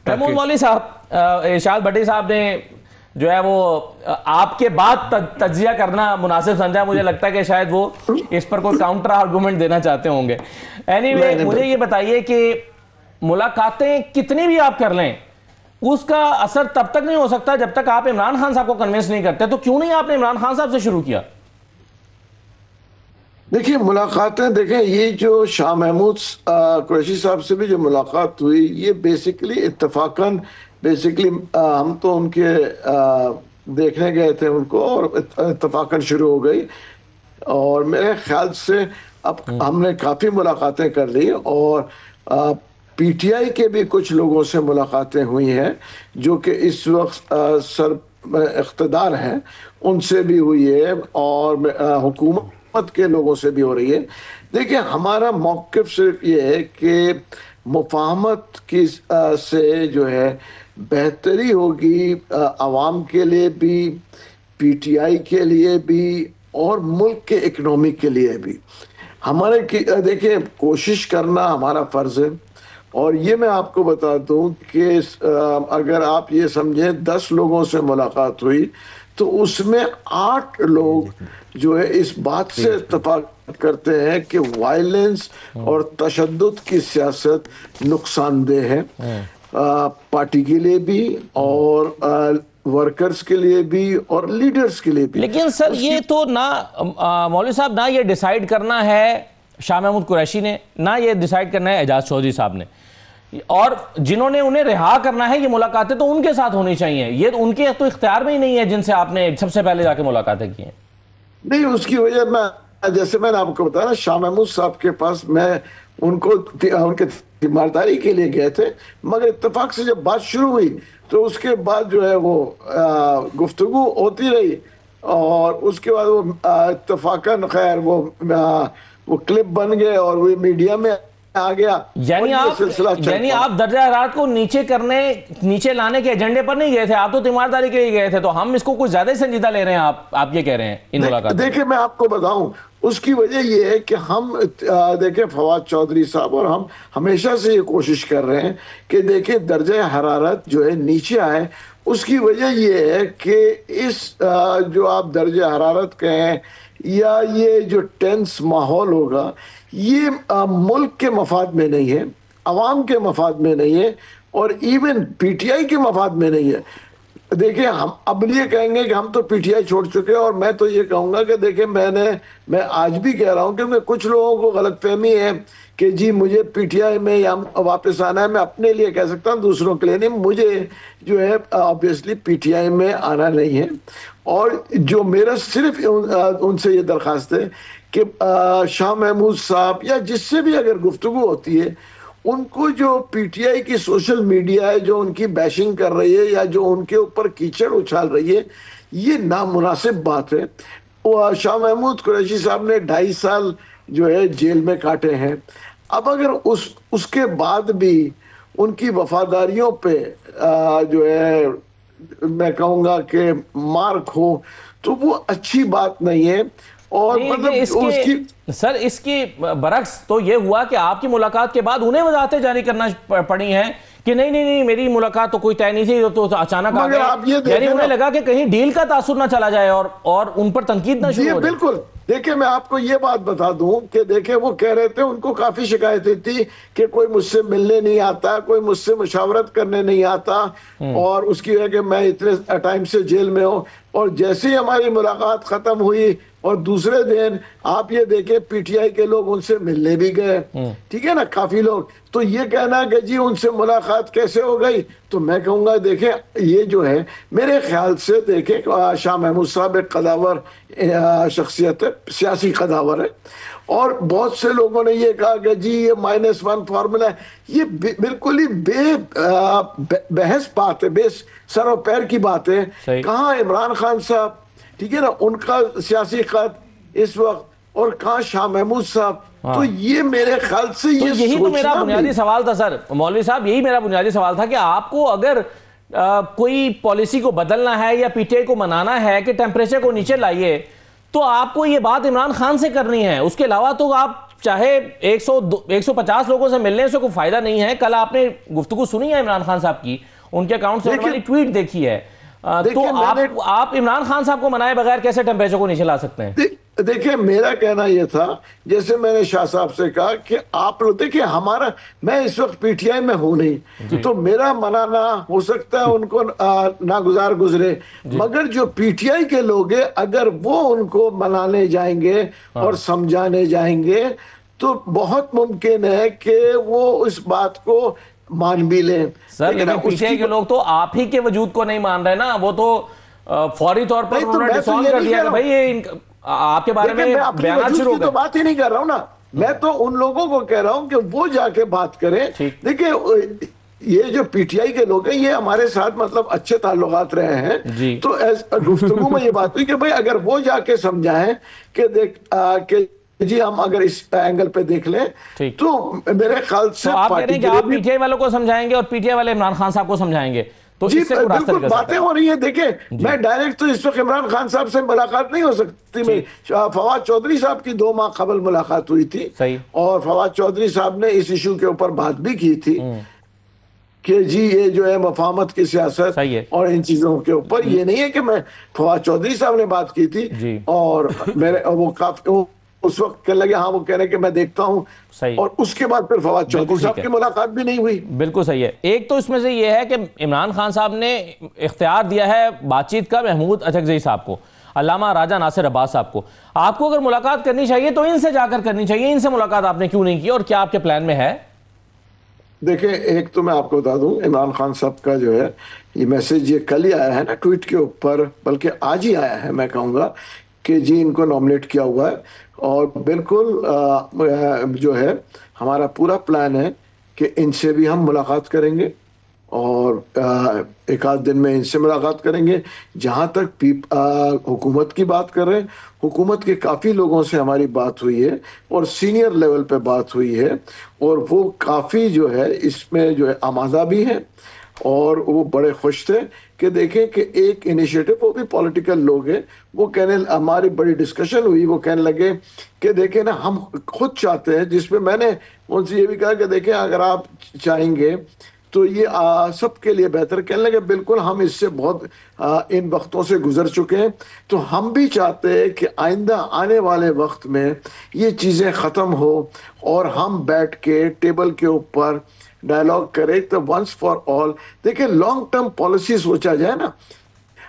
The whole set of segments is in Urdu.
محمود مولوی صاحب، ارشاد بھٹی صاحب نے جو ہے وہ آپ کے بعد تجزیہ کرنا مناسب سمجھا. مجھے لگتا ہے کہ شاید وہ اس پر کوئی کاؤنٹر آرگومنٹ دینا چاہتے ہوں گے. اینی وے مجھے یہ بتائیے کہ ملاقاتیں کتنی بھی آپ کر لیں اس کا اثر تب تک نہیں ہو سکتا جب تک آپ عمران خان صاحب کو کنونس نہیں کرتے. تو کیوں نہیں آپ نے عمران خان صاحب سے شروع کیا؟ دیکھیے ملاقاتیں، دیکھیں یہ جو شاہ محمود قریشی صاحب سے بھی جو ملاقات ہوئی یہ بیسیکلی اتفاقاً ہم تو ان کے دیکھنے گئے تھے ان کو اور اتفاقاً شروع ہو گئی. اور میرے خیال سے اب ہم نے کافی ملاقاتیں کر لی اور پی ٹی آئی کے بھی کچھ لوگوں سے ملاقاتیں ہوئی ہیں جو کہ اس وقت سر اقتدار ہیں، ان سے بھی ہوئی ہے اور حکومت کے لوگوں سے بھی ہو رہی ہے. دیکھیں ہمارا موقف صرف یہ ہے کہ مفاہمت کی سے جو ہے بہتری ہوگی عوام کے لیے بھی، پی ٹی آئی کے لیے بھی اور ملک کے اکنومی کے لیے بھی. ہمارے دیکھیں کوشش کرنا ہمارا فرض ہے. اور یہ میں آپ کو بتا دوں کہ اگر آپ یہ سمجھیں 10 لوگوں سے ملاقات ہوئی تو اس میں 8 لوگ جو ہے اس بات سے اتفاق کرتے ہیں کہ وائلنس اور تشدد کی سیاست نقصان دہ ہے پارٹی کے لیے بھی اور ورکرز کے لیے بھی اور لیڈرز کے لیے بھی. لیکن سر یہ تو نہ مولوی صاحب نہ یہ ڈیسائیڈ کرنا ہے شاہ محمود قریشی نے، نہ یہ ڈیسائیڈ کرنا ہے اعجاز چودھری صاحب نے، اور جنہوں نے انہیں رہا کرنا ہے یہ ملاقاتیں تو ان کے ساتھ ہونی چاہیے. یہ ان کے تو اختیار میں ہی نہیں ہے جن سے آپ نے سب سے پہلے جا کے ملاقاتیں کی ہیں. نہیں، اس کی وجہ جیسے میں نے آپ کو بتایا شاہ محمود صاحب کے پاس میں ان کے تیمارداری کے لیے گئے تھے، مگر اتفاق سے جب بات شروع ہوئی تو اس کے بعد جو ہے وہ گفتگو ہوتی رہی اور اس کے بعد وہ اتفاقاً خیر وہ کلپ بن گئے اور وہ میڈیا میں آ گیا. یعنی آپ درجہ حرارت کو نیچے لانے کے ایجنڈے پر نہیں گئے تھے، آپ تو تیمارداری کے لیے گئے تھے. تو ہم اس کو کچھ زیادہ سنجیدہ لے رہے ہیں، آپ یہ کہہ رہے ہیں ان ملاقات. دیکھیں میں آپ کو بتاؤں اس کی وجہ یہ ہے کہ ہم دیکھیں فواد چودھری صاحب اور ہم ہمیشہ سے یہ کوشش کر رہے ہیں کہ دیکھیں درجہ حرارت جو ہے نیچے آئے. اس کی وجہ یہ ہے کہ اس جو آپ درجہ حرارت کہیں یا یہ جو ٹینس ماحول ہوگا یہ ملک کے مفاد میں نہیں ہے، عوام کے مفاد میں نہیں ہے اور ایون پی ٹی آئی کے مفاد میں نہیں ہے. دیکھیں ہم اب یہ کہیں گے کہ ہم تو پی ٹی آئی چھوڑ چکے ہیں اور میں تو یہ کہوں گا کہ دیکھیں میں آج بھی کہہ رہا ہوں کہ کچھ لوگوں کو غلط فہمی ہے کہ جی مجھے پی ٹی آئی میں یا واپس آنا ہے. میں اپنے لیے کہہ سکتا ہوں، دوسروں کے لیے نہیں. مجھے جو ہے آبویسلی پی ٹی آئی میں آنا نہیں ہے اور جو میرا صرف ان سے یہ درخواست ہے کہ شاہ محمود صاحب یا جس سے بھی اگر گفتگو ہوتی ہے ان کو جو پی ٹی آئی کی سوشل میڈیا ہے جو ان کی بیشنگ کر رہی ہے یا جو ان کے اوپر کیچڑ اچھال رہی ہے یہ نامناسب بات ہے. شاہ محمود قریشی صاحب نے 2.5 سال جو ہے جیل میں کاٹے ہیں. اب اگر اس کے بعد بھی ان کی وفاداریوں پہ جو ہے میں کہوں گا کہ مارک ہو تو وہ اچھی بات نہیں ہے. اور سر اس کی برعکس تو یہ ہوا کہ آپ کی ملاقات کے بعد انہیں وضاحتیں جاری کرنا پڑی ہیں کہ نہیں میری ملاقات تو کوئی طے نہیں تھی تو اچانک آ گئے. یعنی انہیں لگا کہ کہیں ڈیل کا تاثر نہ چلا جائے اور ان پر تنقید نہ شروع ہو جائے. بالکل. دیکھیں میں آپ کو یہ بات بتا دوں کہ دیکھیں وہ کہہ رہے تھے ان کو کافی شکایتیں تھی کہ کوئی مجھ سے ملنے نہیں آتا، کوئی مجھ سے مشاورت کرنے نہیں آتا اور اس کی وجہ کہ میں اتنے ٹائم سے جیل میں ہوں. اور جیسے ہی ہماری ملاقات ختم ہوئی اور دوسرے دن آپ یہ دیکھیں پی ٹی آئی کے لوگ ان سے ملنے بھی گئے، ٹھیک ہے نا، کافی لوگ. تو یہ کہنا کہ جی ان سے ملاقات کیسے ہو گئی، تو میں کہوں گا دیکھیں یہ جو ہے میرے خیال سے دیکھیں شاہ محمود صاحب ایک قداور شخصیت ہے، سیاسی قداور ہے اور بہت سے لوگوں نے یہ کہا کہ جی یہ -1 فارمولا ہے. یہ بالکل ہی بحث بات ہے، بے سر و پیر کی بات ہے. کہاں عمران خان صاحب، ٹھیک ہے نا، ان کا سیاسی خط اس وقت، اور کہاں شاہ محمود صاحب. تو یہ میرے خیال سے یہی تو میرا بنیادی سوال تھا سر مولوی صاحب، یہی میرا بنیادی سوال تھا کہ آپ کو اگر کوئی پالیسی کو بدلنا ہے یا پی ٹی آئی کو منانا ہے کہ ٹیمپریچر کو نیچے لائیے تو آپ کو یہ بات عمران خان سے کرنی ہے. اس کے علاوہ تو آپ چاہے 150 لوگوں سے ملنے سے کوئی فائدہ نہیں ہے. کل آپ نے گفتگو سنی ہے عمران خان صاحب کی, ان کے اکاؤنٹ سے والی ٹویٹ دیکھی ہے, تو آپ عمران خان صاحب کو منائے بغیر کیسے ٹیمپریچر کو نیچے لا سکتے ہیں؟ دیکھیں میرا کہنا یہ تھا, جیسے میں نے شاہ صاحب سے کہا کہ آپ لوگ دیکھیں میں اس وقت پی ٹی آئی میں ہوں نہیں, تو میرا منانا ہو سکتا ہے ان کو ناگزار گزرے, مگر جو پی ٹی آئی کے لوگ ہیں اگر وہ ان کو منانے جائیں گے اور سمجھانے جائیں گے تو بہت ممکن ہے کہ وہ اس بات کو مان بھی لیں. سر لیکن پی ٹی آئی کے لوگ تو آپ ہی کے وجود کو نہیں مان رہے نا, وہ تو فوری طور پر انہوں نے ڈسون کر دیا کہ بھائی یہ آپ کے بارے میں بیانات شروع ہو گئے. تو بات ہی نہیں کر رہا ہوں نا, میں تو ان لوگوں کو کہہ رہا ہوں کہ وہ جا کے بات کریں. دیکھیں یہ جو پی ٹی آئی کے لوگ ہیں یہ ہمارے ساتھ مطلب اچھے تعلقات رہے ہیں, تو گفتگو میں یہ بات ہوئی کہ بھائی اگر وہ جا کے سمجھائیں کہ کہ جی ہم اگر اس اینگل پہ دیکھ لیں تو میرے خیال سے آپ کہہ رہے ہیں کہ آپ پی ٹی آئی والوں کو سمجھائیں گے اور پی ٹی آئی والے عمران خان صاحب کو سمجھائیں گے, تو جی بالکل باتیں ہو رہی ہیں. دیکھیں میں ڈائریکٹ تو اس وقت عمران خان صاحب سے ملاقات نہیں ہو سکتی, میں فواد چودھری صاحب کی 2 ماہ قبل ملاقات ہوئی تھی, اور فواد چودھری صاحب نے اس ایشو کے اوپر بات بھی کی تھی کہ جی یہ جو ہے مفاہمت کی سیاست اور ان چیزوں کے اوپر. یہ نہیں ہے کہ میں فواد چودھری صاحب نے بات کی تھی اور وہ کافی اس وقت کہنے لگے ہاں وہ کہہ رہے کہ میں دیکھتا ہوں, اور اس کے بعد پھر فواد چودھری صاحب کی ملاقات بھی نہیں ہوئی. بالکل صحیح ہے. ایک تو اس میں سے یہ ہے کہ عمران خان صاحب نے اختیار دیا ہے بات چیت کا محمود اچکزئی صاحب کو, علامہ راجہ ناصر عباس صاحب کو. آپ کو اگر ملاقات کرنی چاہیے تو ان سے جا کر کرنی چاہیے, ان سے ملاقات آپ نے کیوں نہیں کی اور کیا آپ کے پلان میں ہے؟ دیکھیں ایک تو میں آپ کو بتا دوں, عمران خان صاحب کا جو ہے یہ میسج یہ کل ہی آیا ہے نا ٹویٹ کے اوپر, بلکہ آج ہی آیا ہے میں کہوں گا کہ جی ان کو نامنیٹ کیا ہوا ہے, اور بالکل جو ہے ہمارا پورا پلان ہے کہ ان سے بھی ہم ملاقات کریں گے, اور ایک آدھ دن میں ان سے ملاقات کریں گے. جہاں تک حکومت کی بات کر رہے ہیں, حکومت کے کافی لوگوں سے ہماری بات ہوئی ہے اور سینئر لیول پہ بات ہوئی ہے, اور وہ کافی جو ہے اس میں جو ہے آمادہ بھی ہیں, اور وہ بڑے خوش تھے کہ دیکھیں کہ ایک انیشیٹو, وہ بھی پولیٹیکل لوگ ہیں, وہ ہماری بڑی ڈسکشن ہوئی, وہ کہنے لگے کہ دیکھیں نا ہم خود چاہتے ہیں, جس پہ میں نے ان سے یہ بھی کہا کہ دیکھیں اگر آپ چاہیں گے تو یہ سب کے لیے بہتر. کہنے لگے بالکل ہم اس سے بہت ان وقتوں سے گزر چکے ہیں, تو ہم بھی چاہتے ہیں کہ آئندہ آنے والے وقت میں یہ چیزیں ختم ہو اور ہم بیٹھ کے ٹیبل کے اوپر ڈائلاگ کرے تو ونس فار آل. دیکھیں لانگ ٹرم پالیسی سوچا جائے نا,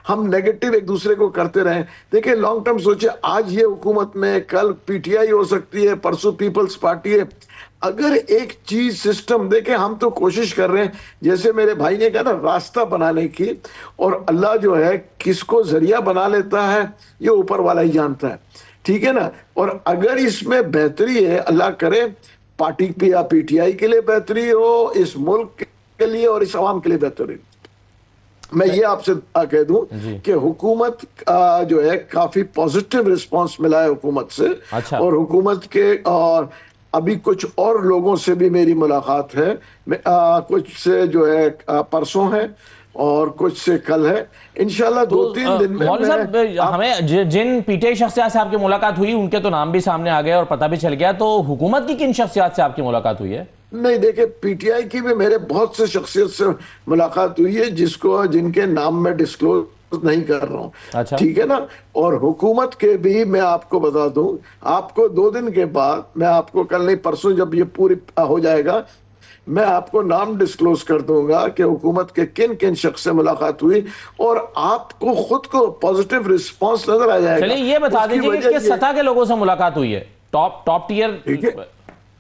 ہم نیگیٹو ایک دوسرے کو کرتے رہیں. دیکھیں لانگ ٹرم سوچے, آج یہ حکومت میں, کل پی ٹی آئی ہو سکتی ہے, پرسوں پیپلز پارٹی ہے. اگر ایک چیز سسٹم, دیکھیں ہم تو کوشش کر رہے ہیں جیسے میرے بھائی نے کہا نا راستہ بنانے کی, اور اللہ جو ہے کس کو ذریعہ بنا لیتا ہے یہ اوپر والا ہی جانتا ہے, ٹھیک ہے نا. اور اگر اس میں بہتری ہے, اللہ کرے پارٹی پہ یا پی ٹی آئی کے لیے بہتری ہو, اس ملک کے لیے اور اس عوام کے لیے بہتری. میں یہ آپ سے کہہ دوں کہ حکومت جو ہے کافی پوزیٹیو رسپانس ملا ہے حکومت سے, اور حکومت کے اور ابھی کچھ اور لوگوں سے بھی میری ملاقات ہے, کچھ سے جو ہے پرسوں ہے اور کچھ سے کل ہے. انشاءاللہ 2-3 دن میں مولوی صاحب ہمیں جن پی ٹی آئی شخصیات سے آپ کی ملاقات ہوئی ان کے تو نام بھی سامنے آ گئے اور پتہ بھی چل گیا, تو حکومت کی کن شخصیات سے آپ کی ملاقات ہوئی ہے؟ نہیں دیکھیں پی ٹی آئی کی بھی میرے بہت سے شخصیت سے ملاقات ہوئی ہے جن کے نام میں ڈسکلوز نہیں کر رہا ہوں, ٹھیک ہے نا. اور حکومت کے بھی میں آپ کو بتا دوں, آپ کو 2 دن کے بعد, میں آپ کو کل نہیں پرسوں جب یہ پوری ہو جائے گا, میں آپ کو نام ڈسکلوز کر دوں گا کہ حکومت کے کن کن شخص سے ملاقات ہوئی, اور آپ کو خود کو پوزیٹیو رسپانس نظر آ جائے گا. چلیے یہ بتا دیجئے کہ کس سطح کے لوگوں سے ملاقات ہوئی ہے, ٹاپ ٹیئر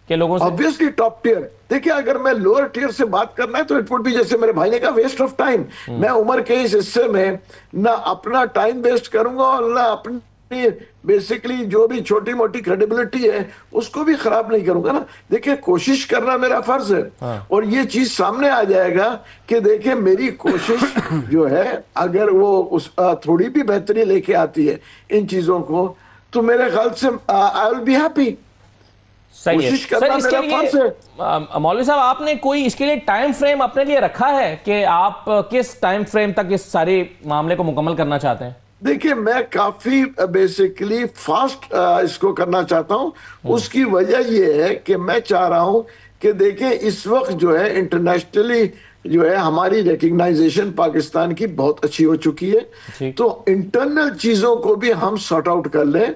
کے لوگوں سے؟ obviously top tier. دیکھیں اگر میں لوور ٹیئر سے بات کرنا ہے تو اٹ وڈ بی, جیسے میرے بھائی نے کہا, ویسٹ آف ٹائم. میں عمر کے اس حصے میں نہ اپنا ٹائم ویسٹ کروں گا اور نہ اپنی بیسیکلی جو بھی چھوٹی موٹی کریڈیبلٹی ہے اس کو بھی خراب نہیں کروں گا نا. دیکھیں کوشش کرنا میرا فرض ہے, اور یہ چیز سامنے آ جائے گا کہ دیکھیں میری کوشش جو ہے اگر وہ تھوڑی بھی بہتری لے کے آتی ہے ان چیزوں کو, تو میرے خیال سے I will be happy. صحیح ہے سر. اس کے لیے مولوی صاحب آپ نے کوئی اس کے لیے ٹائم فریم اپنے لیے رکھا ہے کہ آپ کس ٹائم فریم تک اس سارے معاملے کو مکمل کرنا چاہتے ہیں؟ دیکھیں میں کافی بیسیکلی فاسٹ اس کو کرنا چاہتا ہوں. اس کی وجہ یہ ہے کہ میں چاہ رہا ہوں کہ دیکھیں اس وقت جو ہے انٹرنیشنلی جو ہے ہماری ریکگنائزیشن پاکستان کی بہت اچھی ہو چکی ہے, تو انٹرنل چیزوں کو بھی ہم سارٹ آؤٹ کر لیں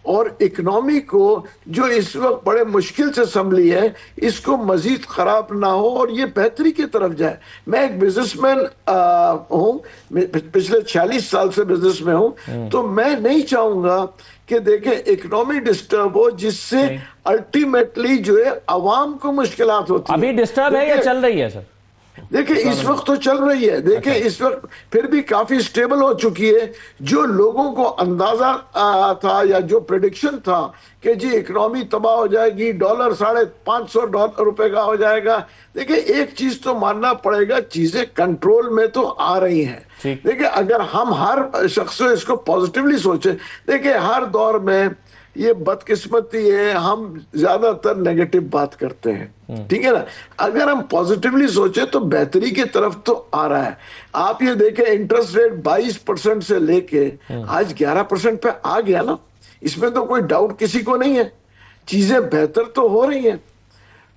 اور اکنامی کو جو اس وقت بڑے مشکل سے سنبھلی ہے اس کو مزید خراب نہ ہو اور یہ بہتری کی طرف جائے. میں ایک بزنس مین ہوں, پچھلے 46 سال سے بزنس میں ہوں, تو میں نہیں چاہوں گا کہ دیکھیں اکنامی ڈسٹرب ہو جس سے الٹیمیٹلی جو ہے عوام کو مشکلات ہوتی ہیں. ابھی ڈسٹرب ہے یا چل رہی ہے سر؟ دیکھیں اس وقت تو چل رہی ہے, دیکھیں اس وقت پھر بھی کافی سٹیبل ہو چکی ہے. جو لوگوں کو اندازہ تھا یا جو پریڈکشن تھا کہ جی اکنامی تباہ ہو جائے گی, ڈالر $550 کا ہو جائے گا, دیکھیں ایک چیز تو ماننا پڑے گا, چیزیں کنٹرول میں تو آ رہی ہیں. دیکھیں اگر ہم ہر شخص اس کو پازیٹیولی سوچیں, دیکھیں ہر دور میں یہ بدقسمتی ہے ہم زیادہ تر نیگیٹو بات کرتے ہیں, ٹھیک ہے نا. اگر ہم پازیٹیولی سوچیں تو بہتری کی طرف تو آ رہا ہے. آپ یہ دیکھیں انٹرسٹ ریٹ 22% سے لے کے آج 11% پہ آ گیا نا, اس میں تو کوئی ڈاؤٹ کسی کو نہیں ہے, چیزیں بہتر تو ہو رہی ہیں.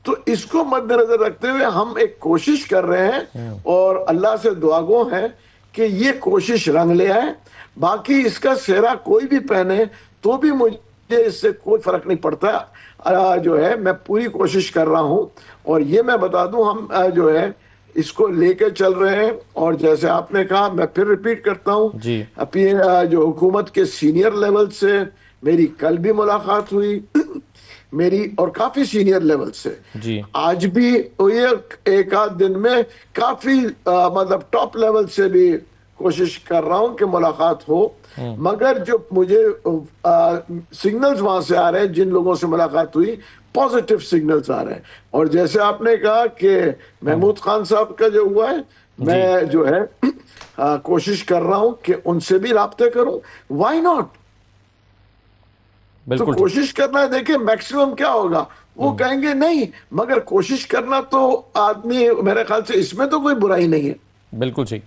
تو اس کو مد نظر رکھتے ہوئے ہم ایک کوشش کر رہے ہیں اور اللہ سے دعا گو ہیں کہ یہ کوشش رنگ لے آئے. باقی اس کا سہرا کوئی بھی پہنے تو بھی مجھے اس سے کوئی فرق نہیں پڑتا, جو ہے میں پوری کوشش کر رہا ہوں. اور یہ میں بتا دوں ہم جو ہے اس کو لے کے چل رہے ہیں, اور جیسے آپ نے کہا میں پھر ریپیٹ کرتا ہوں, اپنی جو حکومت کے سینئر لیول سے میری کل بھی ملاقات ہوئی میری, اور کافی سینئر لیول سے آج بھی ایک آدھ دن میں کافی مطلب ٹاپ لیول سے بھی کوشش کر رہا ہوں کہ ملاقات ہو. مگر جو مجھے سگنلز وہاں سے آ رہے ہیں, جن لوگوں سے ملاقات ہوئی پازیٹیو سگنلز آ رہے ہیں. اور جیسے آپ نے کہا کہ محمود خان صاحب کا جو ہوا ہے, میں جو ہے کوشش کر رہا ہوں کہ ان سے بھی رابطے کروں. وائی ناٹ, تو کوشش کرنا ہے. دیکھیں میکسیمم کیا ہوگا, وہ کہیں گے نہیں, مگر کوشش کرنا تو آدمی میرے خیال سے اس میں تو کوئی برائی نہیں ہے. بالکل صحیح.